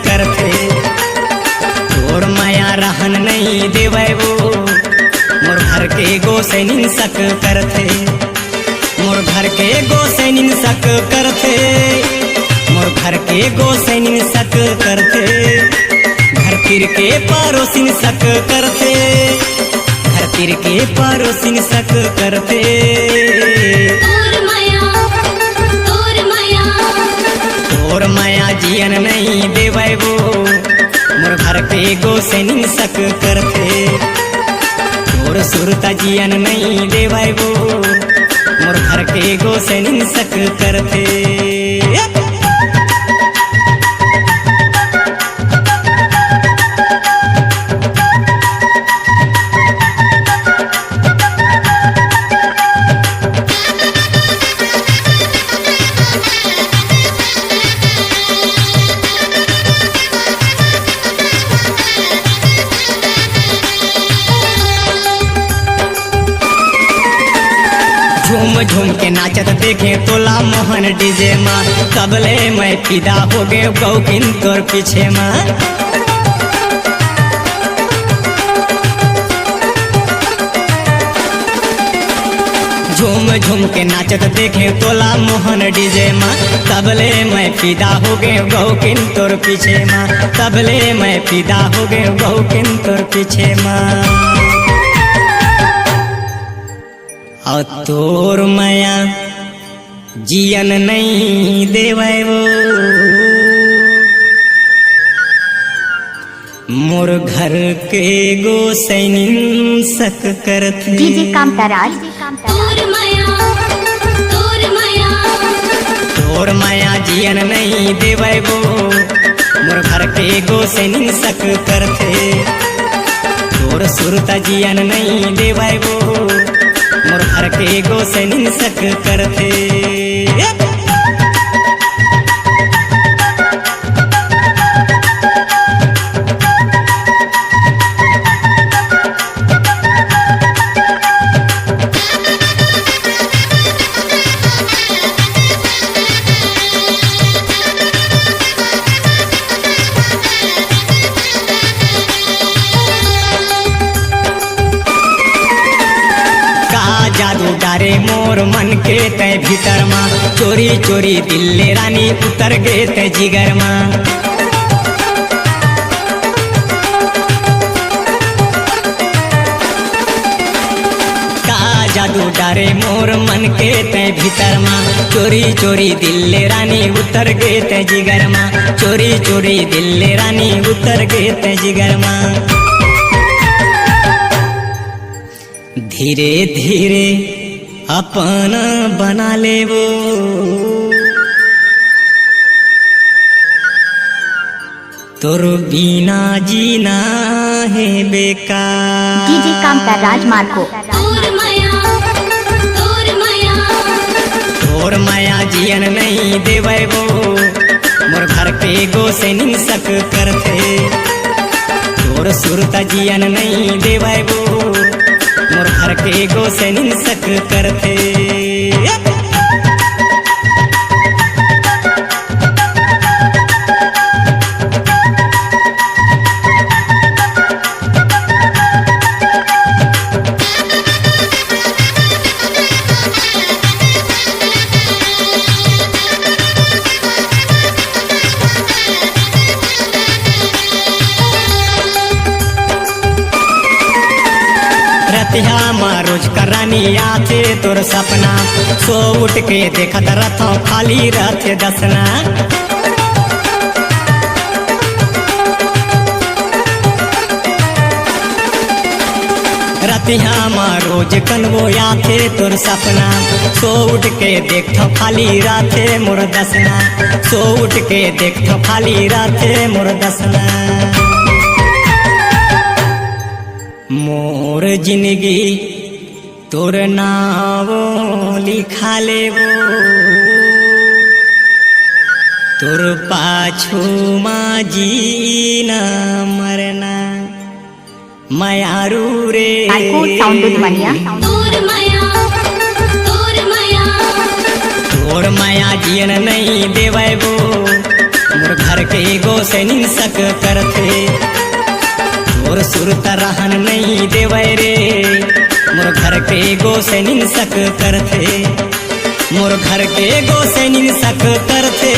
करथे। तोर माया रहन नहीं देवै वो मोर घर के गोसैनिन सक करथे। मोर घर के गोसैनिन सक करथे। मोर घर के गोसैनिन सक करथे। घर तिर के पड़ोसिन सक करथे। घर तिर के पड़ोसिन सक करथे। तोर माया जियन नहीं देवै वो मोर घर के गोसैनिन सक करथे। तोर सुरता जियन नहीं देवै वो मोर घर के गोसैनिन सक करथे। झूम झूम के नाचत देखे तोला मोहन डीजे माँ कबले मैं फिदा हो गए गौकिन तोर पीछे माँ। झूम झूम के नाचत देखे तोला मोहन डीजे माँ कबले मैं फिदा हो गए गौकिन तोर पीछे माँ। कबले मैं फिदा हो गए गौकिन तोर पीछे माँ। और तोर माया जियन नहीं देवै वो मोर घर के गोसैनिन सक करथे। डीजे कामताराज तोर माया जियन नहीं देवै वो मोर घर के गोसैनिन सक करथे। तोर सुरता जियन नहीं देवै वो मोर घर के गोसैनिन सक करथे। जादू डारे मोर मन के तय भीतर माँ चोरी चोरी दिल्ले रानी उतर गे तय जिगर माँ। का जादू डारे मोर मन के तय भीतर माँ चोरी चोरी दिल्ले रानी उतर गे तय जिगर माँ। चोरी चोरी दिल्ले रानी उतर गे तय जिगर माँ। धीरे धीरे अपना बना ले वो तोर बिना जीना है बेकार। डीजे कामताराज मार्को तोर माया जियन नहीं देवै वो मोर घर के गोसैनिन सक करथे। तोर सुरता जियन नहीं देवै वो मोर घर के गोसैनिन सक करथे। रतिया माँ रोज करानी आथे तोर सपना सो उठ के देखत रथो खाली रथे दसना। रतिया माँ रोज कनवो आथे तोर सपना सो उठ के देखो खाली राथे मोर दसना। सो उठ के देखो खाली राथे मोर दसना। मोर जिंदगी तोर नावो लिखा लेबो तोर पाछू माँ जीना मरना मायारू रे तोर माया जियन नहीं देवै वो मोर घर के गोसैनी सक करथे। मोर सुरता रहन नहीं देवै रे, मोर घर के गोसैनी सक करथे। मोर घर के गोसैनी सक करथे,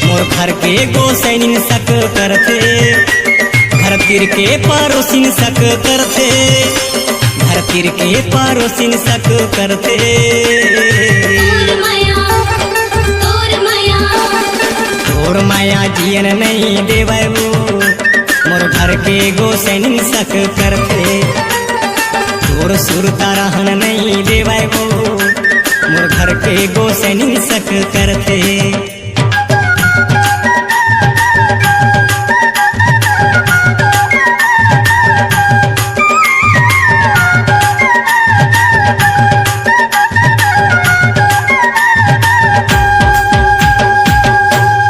मोर घर के गोसैनी सक करथे। घर तिर के पड़ोसिन सक करथे, घर तिर के पड़ोसिन सक करथे। तोर माया जियन नहीं देवै वो, मोर घर के गोसैनी सक करथे। तोर सुरता रहन नहीं देवै वो, मोर घर के गोसैनी सक करथे।